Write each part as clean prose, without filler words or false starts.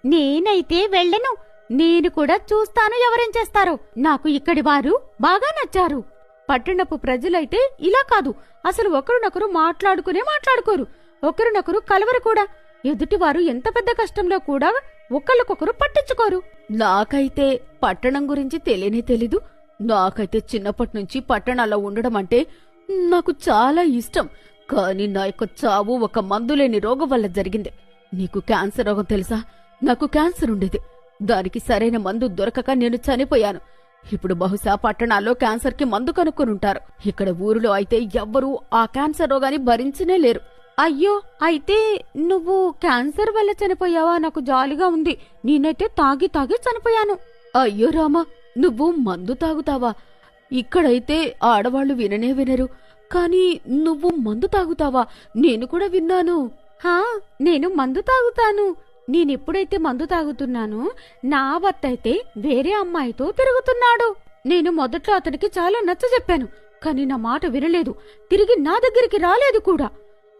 నేనైతే వెళ్ళను. నేను కూడా చూస్తాను ఎవరేం చేస్తారో. నాకు ఇక్కడి వారు బాగా నచ్చారు. పట్టణపు ప్రజలైతే ఇలా కాదు, అసలు ఒకరినొకరు మాట్లాడుకోరు, ఒకరినొకరు కలవరు కూడా. ఎదుటివారు ఎంత పెద్ద కష్టంలో కూడా ఒకళ్ళకొకరు పట్టించుకోరు. నాకైతే పట్టణం గురించి తెలియనే తెలీదు. నాకైతే చిన్నప్పటి నుంచి పట్టణాల్లో ఉండడం అంటే నాకు చాలా ఇష్టం. కాని నా యొక్క చావు ఒక మందులేని రోగం వల్ల జరిగింది. నీకు క్యాన్సర్ రోగం తెలుసా? నాకు క్యాన్సర్ ఉండేది. దానికి సరైన మందు దొరకక నేను చనిపోయాను. ఇప్పుడు బహుశా పట్టణాల్లో క్యాన్సర్ కి మందు కనుక్కొనుంటారు. ఇక్కడ ఊరిలో అయితే ఎవ్వరూ ఆ క్యాన్సర్ రోగాన్ని భరించనే లేరు. అయ్యో, అయితే నువ్వు క్యాన్సర్ వల్ల చనిపోయావా? నాకు జాలిగా ఉంది. నేనైతే తాగి చనిపోయాను. అయ్యో రామా, నువ్వు మందు తాగుతావా? ఇక్కడైతే ఆడవాళ్లు విననే వినరు, కాని నువ్వు మందు తాగుతావా? నేను కూడా విన్నాను. నేను మందు తాగుతాను. నేనెప్పుడైతే మందు తాగుతున్నానో నా భర్త అయితే వేరే అమ్మాయితో తిరుగుతున్నాడు. నేను మొదట్లో అతనికి చాలా నచ్చజెప్పాను, కాని నా మాట వినలేదు. తిరిగి నా దగ్గరికి రాలేదు కూడా.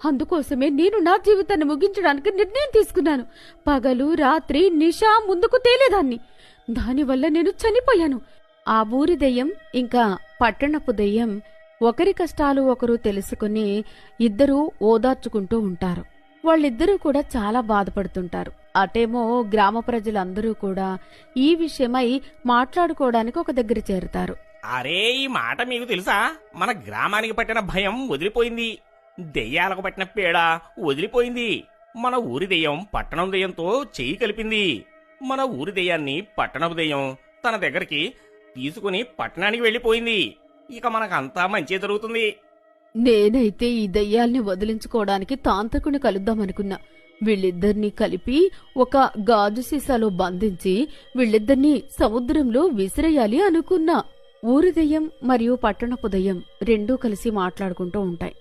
అందుకోసమే నేను నా జీవితాన్ని ముగించడానికి నిర్ణయం తీసుకున్నాను. పగలు రాత్రి నిషా ముందుకు తేలేదాన్ని. దానివల్ల నేను చనిపోయాను. ఆ ఊరి దెయ్యం ఇంకా పట్టణపు దెయ్యం ఒకరి కష్టాలు ఒకరు తెలుసుకుని ఇద్దరూ ఓదార్చుకుంటూ ఉంటారు. వాళ్ళిద్దరూ కూడా చాలా బాధపడుతుంటారు. అటేమో గ్రామ ప్రజలందరూ కూడా ఈ విషయమై మాట్లాడుకోవడానికి ఒక దగ్గర చేరుతారు. అరే, ఈ మాట మీకు తెలుసా? మన గ్రామానికి పట్టిన భయం వదిలిపోయింది. దెయ్యాలకు పట్టిన పీడ వదిలిపోయింది. మన ఊరి దెయ్యం పట్టణం దెయ్యంతో చెయ్యి కలిపింది. మన ఊరి దెయ్యాన్ని పట్టణపు దెయ్యం తన దగ్గరికి తీసుకుని పట్టణానికి వెళ్లిపోయింది. ఇక మనకంతా మంచి జరుగుతుంది. నేనైతే ఈ దెయ్యాల్ని వదిలించుకోవడానికి తాంత్రికుని కలుద్దామనుకున్నా. వీళ్ళిద్దరినీ కలిపి ఒక గాజు సీసాలో బంధించి వీళ్ళిద్దరినీ సముద్రంలో విసిరేయాలి అనుకున్నా. ఊరి దెయ్యం మరియు పట్టణపు దెయ్యం రెండూ కలిసి మాట్లాడుకుంటూ ఉంటాయి.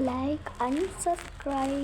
Like and subscribe.